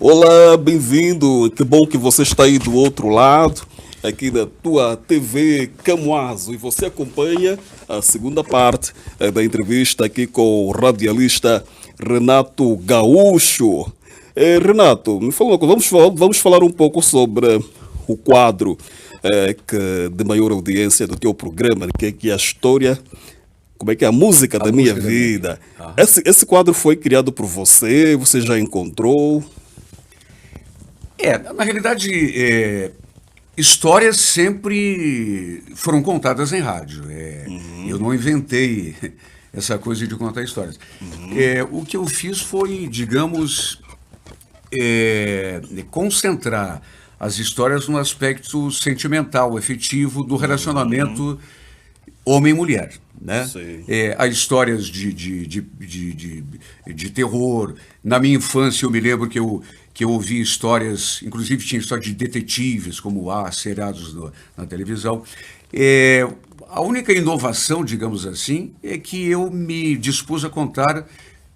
Olá, bem-vindo. Que bom que você está aí do outro lado, aqui da tua TV Camoaso. E você acompanha a segunda parte da entrevista aqui com o radialista Renato Gaúcho. Renato, me fala uma coisa, vamos falar um pouco sobre o quadro de maior audiência do teu programa, que é a história. Como é que é a música da minha vida? Esse quadro foi criado por você? Você já encontrou? Na realidade, histórias sempre foram contadas em rádio. Eu não inventei essa coisa de contar histórias. O que eu fiz foi, digamos, concentrar as histórias no aspecto sentimental, efetivo do relacionamento homem-mulher, né? Há histórias de terror. Na minha infância eu me lembro que eu ouvi histórias, inclusive tinha história de detetives, como há seriados na televisão. A única inovação, digamos assim, é que eu me dispus a contar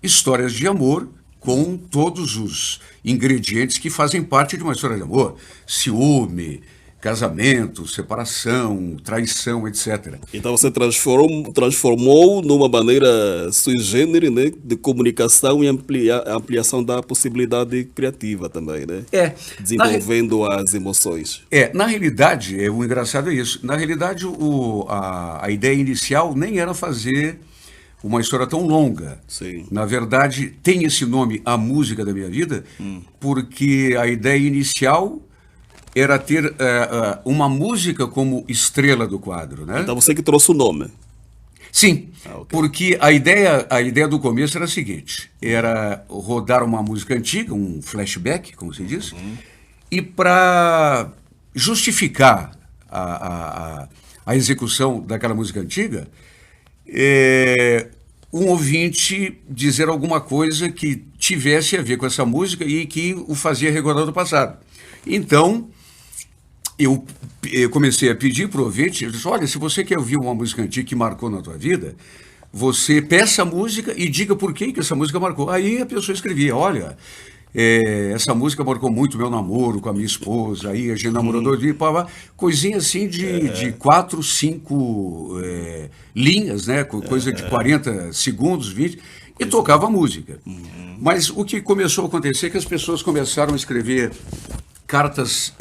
histórias de amor com todos os ingredientes que fazem parte de uma história de amor. Ciúme, casamento, separação, traição, etc. Então você transformou numa maneira sui generis, né, de comunicação e ampliação da possibilidade criativa também, né? Desenvolvendo as emoções. Na realidade, o engraçado é isso. Na realidade, a ideia inicial nem era fazer uma história tão longa. Sim. Na verdade, tem esse nome, A Música da Minha Vida, porque a ideia inicial era ter uma música como estrela do quadro, né? Então você que trouxe o nome. Sim, Okay. Porque a ideia do começo era a seguinte, era rodar uma música antiga, um flashback, como se diz, e para justificar a execução daquela música antiga, um ouvinte dizer alguma coisa que tivesse a ver com essa música e que o fazia recordar do passado. Então, eu comecei a pedir para o ouvinte, eu disse, olha, se você quer ouvir uma música antiga que marcou na tua vida, você peça a música e diga por que essa música marcou. Aí a pessoa escrevia, olha, essa música marcou muito meu namoro com a minha esposa, aí a gente namorou 2 dias, coisinha assim de 4, 5 linhas, né? Coisa de 40 segundos, 20, e tocava a música. Mas o que começou a acontecer é que as pessoas começaram a escrever cartas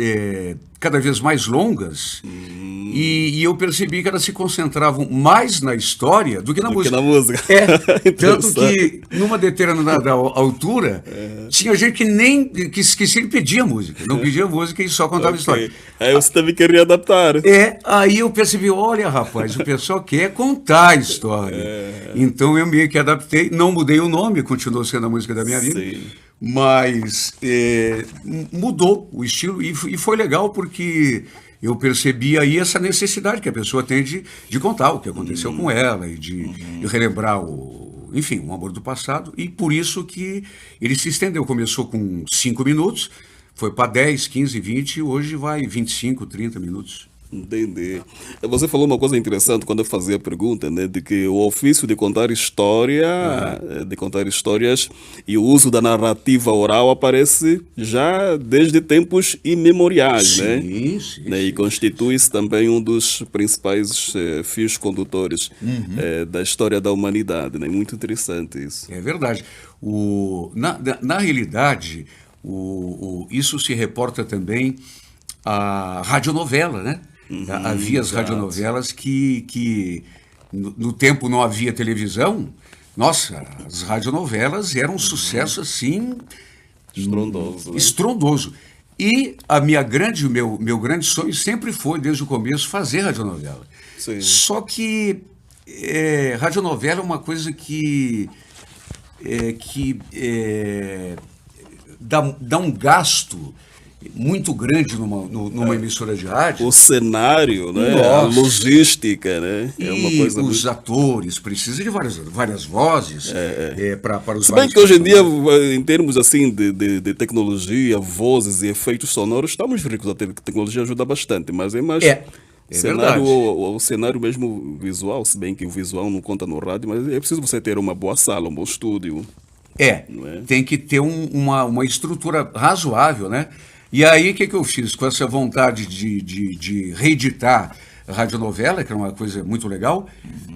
cada vez mais longas e eu percebi que elas se concentravam mais na história do que na música. Tanto que numa determinada altura tinha gente que esquecia de pedir a música, não pedia música e só contava história. Aí você teve que readaptar. Aí eu percebi, olha rapaz, o pessoal quer contar a história. Então eu meio que adaptei, não mudei o nome, continuou sendo a música da minha vida. Sim. Mas mudou o estilo e foi legal porque eu percebi aí essa necessidade que a pessoa tem de contar o que aconteceu com ela e de relembrar enfim, o amor do passado, e por isso que ele se estendeu. Começou com 5 minutos, foi para 10, 15, 20 e hoje vai 25, 30 minutos. Entendi. Você falou uma coisa interessante quando eu fazia a pergunta, né, de que o ofício de contar histórias e o uso da narrativa oral aparece já desde tempos imemoriais, né? Sim, E constitui-se também um dos principais fios condutores da história da humanidade, né? Muito interessante isso. É verdade. Na realidade, isso se reporta também à radionovela, né? Havia as radionovelas que no tempo não havia televisão. Nossa, as radionovelas eram um sucesso assim Estrondoso. Né? Estrondoso. E o meu grande sonho sempre foi, desde o começo, fazer radionovela. Sim. Só que radionovela é uma coisa que dá um gasto muito grande numa emissora de rádio. O cenário, né? Nossa. A logística, né? É uma coisa os atores precisam de várias vozes para os. Se bem que hoje em dia, em termos assim de tecnologia, vozes e efeitos sonoros, estamos ricos. A tecnologia ajuda bastante, mas é mais cenário, o cenário mesmo visual, se bem que o visual não conta no rádio, mas é preciso você ter uma boa sala, um bom estúdio. Não é? Tem que ter uma estrutura razoável, né? E aí, o que eu fiz? Com essa vontade de reeditar a radionovela, que era uma coisa muito legal,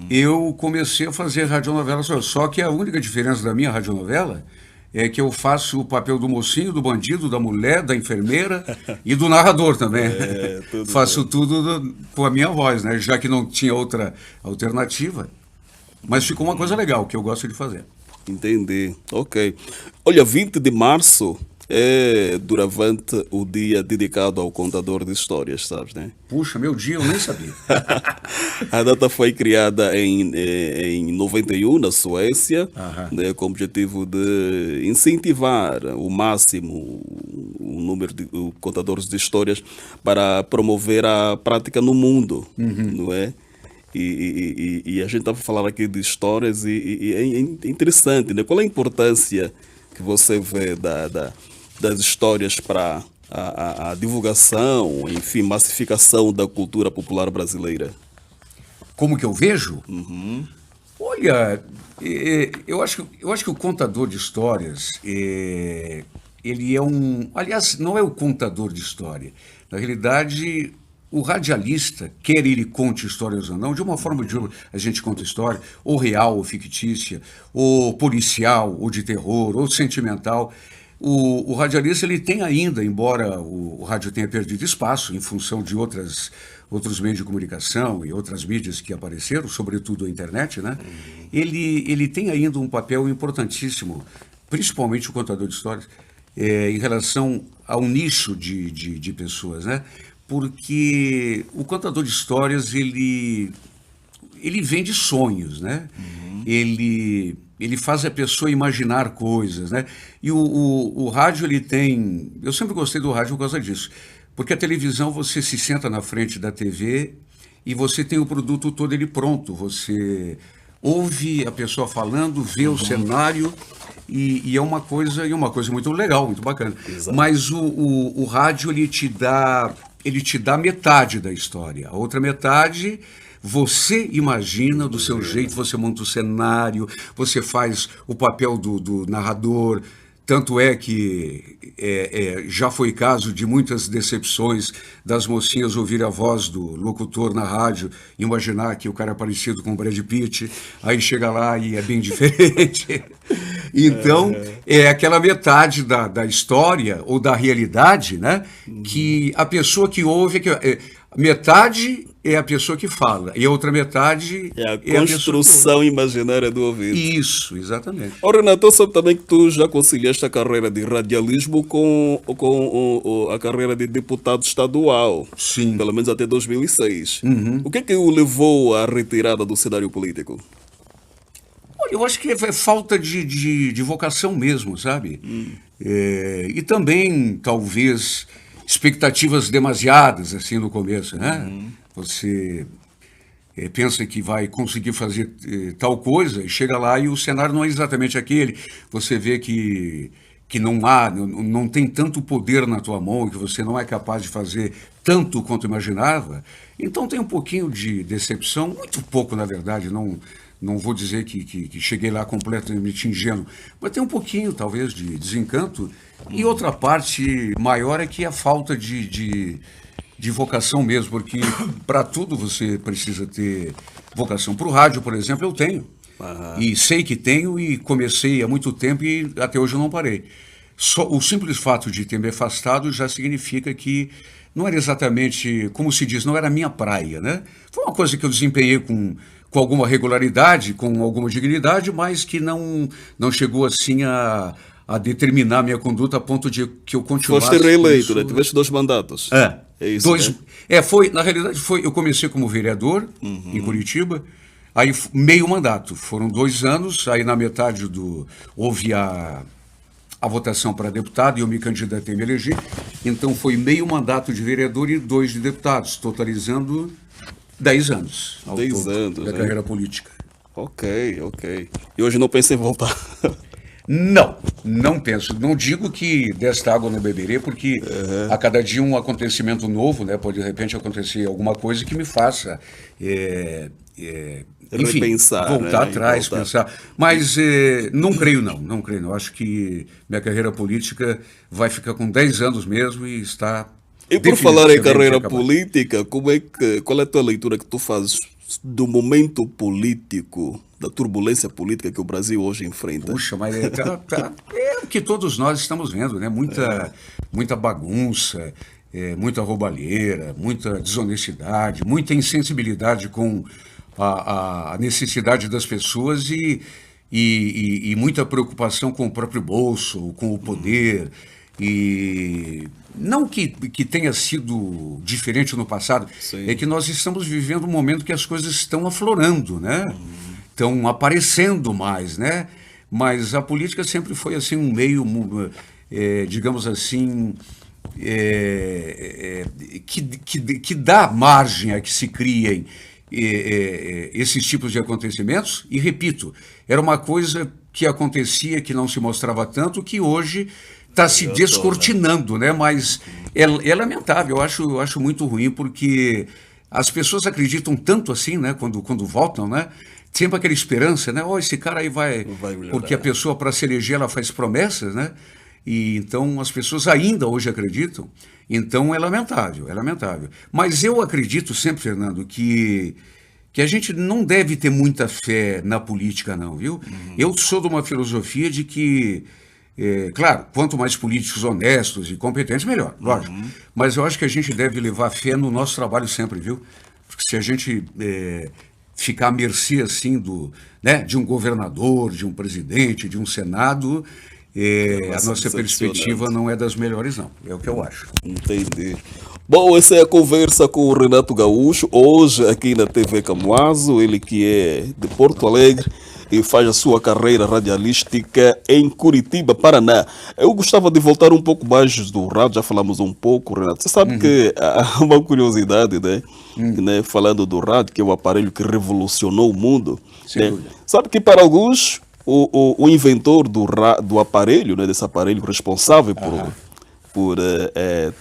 eu comecei a fazer radionovela. Só que a única diferença da minha radionovela é que eu faço o papel do mocinho, do bandido, da mulher, da enfermeira e do narrador também. Faço tudo com a minha voz, né? Já que não tinha outra alternativa. Mas ficou uma coisa legal, que eu gosto de fazer. Entendi. Ok. Olha, 20 de março é durante o dia dedicado ao contador de histórias, sabes, né? Puxa, meu dia, eu nem sabia. A data foi criada em 91, na Suécia, né, com o objetivo de incentivar o máximo o número de contadores de histórias para promover a prática no mundo, não é? E a gente estava falando aqui de histórias e é interessante, né? Qual é a importância que você vê das histórias para a divulgação, enfim, massificação da cultura popular brasileira? Como que eu vejo? Olha, eu acho que o contador de histórias, ele é um... Aliás, não é o contador de história. Na realidade, o radialista, quer ele conte histórias ou não, de uma forma ou de outra, a gente conta história, ou real, ou fictícia, ou policial, ou de terror, ou sentimental. O radialista, ele tem ainda, embora o rádio tenha perdido espaço em função de outros meios de comunicação e outras mídias que apareceram, sobretudo a internet, né? Ele tem ainda um papel importantíssimo, principalmente o contador de histórias, em relação ao nicho de pessoas, né? Porque o contador de histórias, ele vende sonhos, né? Ele faz a pessoa imaginar coisas, né? E o rádio, ele tem... Eu sempre gostei do rádio por causa disso. Porque a televisão, você se senta na frente da TV e você tem o produto todo ele pronto. Você ouve a pessoa falando, vê o cenário e é uma coisa muito legal, muito bacana. Exato. Mas o rádio, ele te dá metade da história. A outra metade... Você imagina do seu jeito, você monta o cenário, você faz o papel do narrador. Tanto é que já foi caso de muitas decepções das mocinhas ouvirem a voz do locutor na rádio, imaginar que o cara é parecido com o Brad Pitt, aí chega lá e é bem diferente. Então, é aquela metade da história ou da realidade, né, que a pessoa que ouve... metade é a pessoa que fala, e a outra metade é a construção imaginária do ouvido. Isso, exatamente. Ora, Renato, eu soube também que tu já conciliaste a carreira de radialismo com a carreira de deputado estadual. Sim. Pelo menos até 2006. O que o levou à retirada do cenário político? Olha, eu acho que é falta de vocação mesmo, sabe? E também, talvez... expectativas demasiadas, assim, no começo, né? Você pensa que vai conseguir fazer tal coisa e chega lá e o cenário não é exatamente aquele. Você vê que não tem tanto poder na tua mão, que você não é capaz de fazer tanto quanto imaginava. Então tem um pouquinho de decepção, muito pouco, na verdade, não vou dizer que cheguei lá completamente ingênuo, mas tem um pouquinho, talvez, de desencanto. E outra parte maior é que a falta de vocação mesmo, porque para tudo você precisa ter vocação. Para o rádio, por exemplo, eu tenho. E sei que tenho e comecei há muito tempo e até hoje eu não parei. Só o simples fato de ter me afastado já significa que não era exatamente, como se diz, não era a minha praia, né? Foi uma coisa que eu desempenhei com alguma regularidade, com alguma dignidade, mas que não chegou assim a determinar minha conduta a ponto de que eu continuasse... Foste reeleito, né? Tiveste 2 mandatos. É isso, né? Na realidade, eu comecei como vereador em Curitiba, aí meio mandato, foram 2 anos, aí na metade houve a votação para deputado e eu me candidatei a me eleger, então foi meio mandato de vereador e 2 de deputados, totalizando 10 anos. 10 anos, da carreira política. Ok. E hoje não pensa em voltar? Não penso. Não digo que desta água não beberei, porque a cada dia um acontecimento novo, né? Pode de repente acontecer alguma coisa que me faça enfim, repensar, voltar né? atrás, Voltar. pensar. Mas não creio não, não creio não. Acho que minha carreira política vai ficar com 10 anos mesmo e está E por falar em definitivamente carreira acabada. política, qual é a tua leitura que tu fazes do momento político, da turbulência política que o Brasil hoje enfrenta? Puxa, mas é o que todos nós estamos vendo, né? Muita bagunça, muita roubalheira, muita desonestidade, muita insensibilidade com a necessidade das pessoas e muita preocupação com o próprio bolso, com o poder. E não que tenha sido diferente no passado, Sim. é que nós estamos vivendo um momento que as coisas estão aflorando, né? Estão aparecendo mais, né? Mas a política sempre foi assim um meio, digamos assim, que dá margem a que se criem esses tipos de acontecimentos. E repito, era uma coisa que acontecia que não se mostrava tanto, que hoje está se descortinando, né? Mas é lamentável, eu acho muito ruim, porque as pessoas acreditam tanto assim, né? Quando votam, né? Sempre aquela esperança, né? Esse cara aí vai melhorar. porque a pessoa, para se eleger, ela faz promessas, né? E então as pessoas ainda hoje acreditam. Então é lamentável, é lamentável. Mas eu acredito sempre, Fernando, que a gente não deve ter muita fé na política, não, viu? Eu sou de uma filosofia de que, claro, quanto mais políticos honestos e competentes, melhor, lógico. Mas eu acho que a gente deve levar fé no nosso trabalho sempre, viu? Porque se a gente ficar à mercê, assim, de um governador, de um presidente, de um senado, a nossa perspectiva não é das melhores, não. É o que eu acho. Entendi. Bom, essa é a conversa com o Renato Gaúcho, hoje aqui na TV Camoaso, ele que é de Porto Alegre e faz a sua carreira radialística em Curitiba, Paraná. Eu gostava de voltar um pouco mais do rádio, já falamos um pouco, Renato. Você sabe que há uma curiosidade, né? Falando do rádio, que é o aparelho que revolucionou o mundo. Sem Né? dúvida. Sabe que para alguns, o inventor do aparelho, né? Desse aparelho responsável por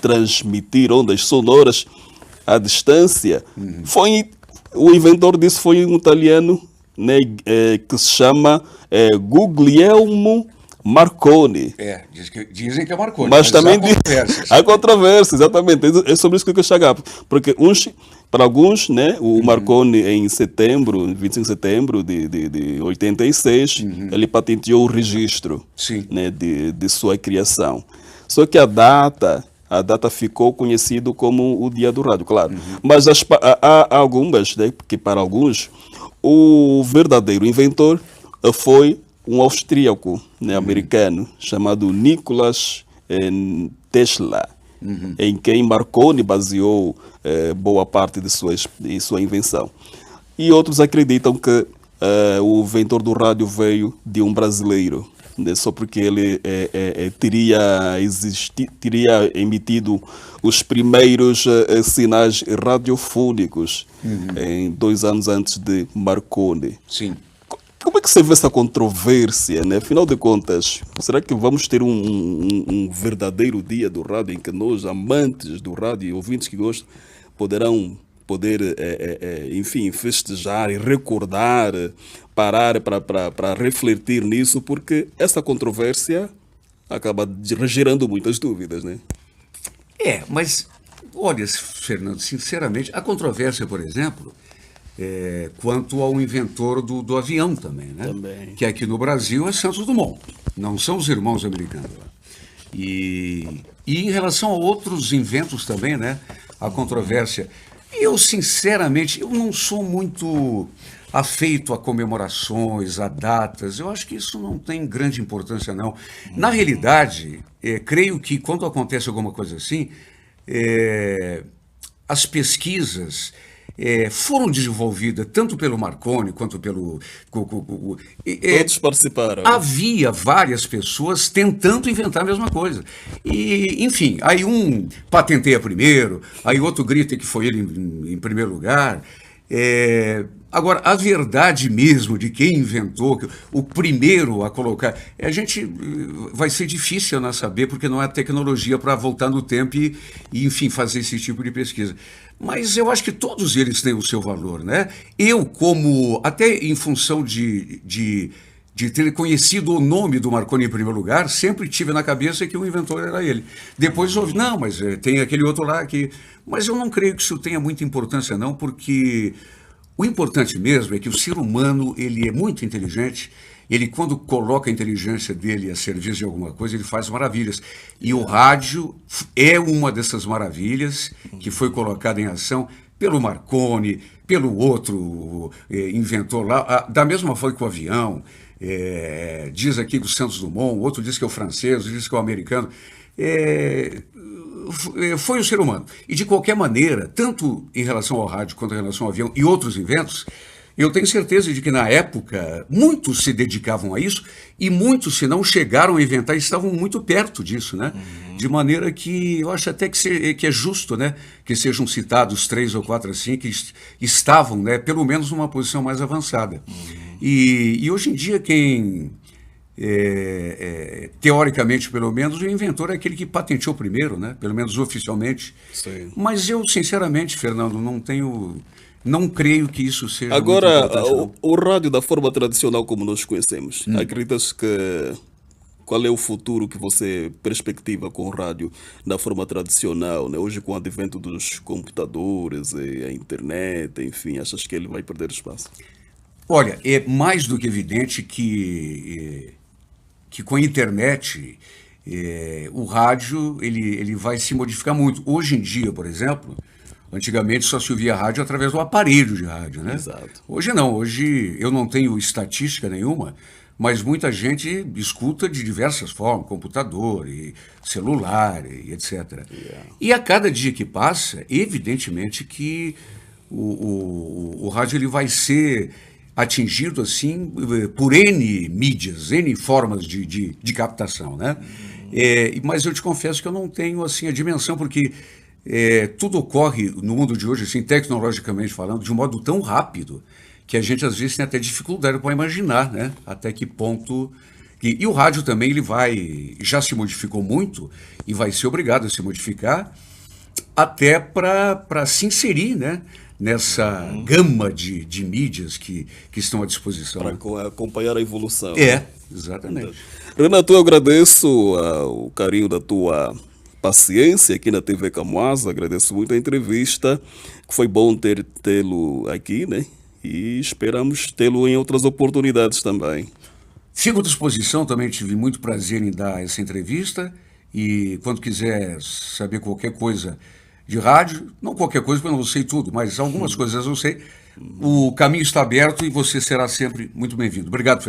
transmitir ondas sonoras à distância, o inventor disso foi um italiano, né, que se chama Guglielmo Marconi. Dizem que é Marconi, Mas também há controvérsias. há controvérsia, exatamente. É sobre isso que eu quero chegar. Porque para alguns, né, o Marconi em setembro, 25 de setembro de 86, ele patenteou o registro, Sim. né, de sua criação. Só que a data ficou conhecida como o Dia do Rádio, claro. Mas há algumas, né, que para alguns, o verdadeiro inventor foi um austríaco, né, americano, chamado Nikola Tesla, em quem Marconi baseou boa parte de sua invenção. E outros acreditam que o inventor do rádio veio de um brasileiro, né, só porque ele teria emitido os primeiros sinais radiofônicos 2 anos antes de Marconi. Sim. Como é que você vê essa controvérsia, né? Afinal de contas, será que vamos ter um verdadeiro dia do rádio em que nós, amantes do rádio e ouvintes que gostam, poder, enfim, festejar e recordar, parar para refletir nisso, porque essa controvérsia acaba gerando muitas dúvidas, né? Mas, olha, Fernando, sinceramente, a controvérsia, por exemplo, quanto ao inventor do avião também, né? Também. Que aqui no Brasil é Santos Dumont, não são os irmãos americanos. E em relação a outros inventos também, né? A controvérsia. Eu, sinceramente, eu não sou muito afeito a comemorações, a datas. Eu acho que isso não tem grande importância, não. Na realidade, creio que quando acontece alguma coisa assim, as pesquisas foram desenvolvidas tanto pelo Marconi quanto pelo... Todos participaram. Havia várias pessoas tentando inventar a mesma coisa. E, enfim, aí um patenteia primeiro, aí outro grita que foi ele em primeiro lugar. Agora, a verdade mesmo de quem inventou, o primeiro a colocar, a gente vai ser difícil não saber, porque não há tecnologia para voltar no tempo enfim, fazer esse tipo de pesquisa. Mas eu acho que todos eles têm o seu valor, né? Eu, até em função de ter conhecido o nome do Marconi em primeiro lugar, sempre tive na cabeça que o inventor era ele. Depois houve, não, mas tem aquele outro lá que... Mas eu não creio que isso tenha muita importância, não, porque o importante mesmo é que o ser humano, ele é muito inteligente, ele quando coloca a inteligência dele a serviço de alguma coisa, ele faz maravilhas. E o rádio é uma dessas maravilhas que foi colocada em ação pelo Marconi, pelo outro inventor lá, da mesma forma que o avião. Diz aqui que o Santos Dumont, outro diz que é o francês, outro diz que é o americano. Foi o ser humano. E de qualquer maneira, tanto em relação ao rádio quanto em relação ao avião e outros inventos, eu tenho certeza de que na época muitos se dedicavam a isso e muitos, se não chegaram a inventar, estavam muito perto disso, né? De maneira que eu acho até que é justo, né? Que sejam citados 3 ou 4 assim que estavam, né? Pelo menos numa posição mais avançada. E hoje em dia quem... teoricamente, pelo menos, o inventor é aquele que patenteou primeiro, né? Pelo menos oficialmente. Sim. Mas eu, sinceramente, Fernando, não creio que isso seja Agora, muito importante, o rádio da forma tradicional como nós conhecemos, acreditas que qual é o futuro que você perspectiva com o rádio da forma tradicional, né? Hoje com o advento dos computadores e a internet, enfim, achas que ele vai perder espaço? Olha, é mais do que evidente que com a internet o rádio ele vai se modificar muito. Hoje em dia, por exemplo, antigamente só se ouvia rádio através do aparelho de rádio, né? Exato. Hoje não, hoje eu não tenho estatística nenhuma, mas muita gente escuta de diversas formas, computador, e celular, e etc. E a cada dia que passa, evidentemente que o rádio ele vai ser atingido assim por N mídias, N formas de captação, né? Mas eu te confesso que eu não tenho assim a dimensão, porque tudo ocorre no mundo de hoje, assim, tecnologicamente falando, de um modo tão rápido que a gente às vezes tem até dificuldade para imaginar, né? Até que ponto... E o rádio também já se modificou muito e vai ser obrigado a se modificar até para se inserir, né? Nessa gama de mídias que estão à disposição. Para acompanhar a evolução. Exatamente. Renato, eu agradeço o carinho da tua paciência aqui na TV Camuasa, agradeço muito a entrevista, que foi bom tê-lo aqui, né? E esperamos tê-lo em outras oportunidades também. Fico à disposição, também tive muito prazer em dar essa entrevista e quando quiser saber qualquer coisa de rádio, não qualquer coisa, porque eu não sei tudo, mas algumas coisas eu sei. O caminho está aberto e você será sempre muito bem-vindo. Obrigado, Fernando.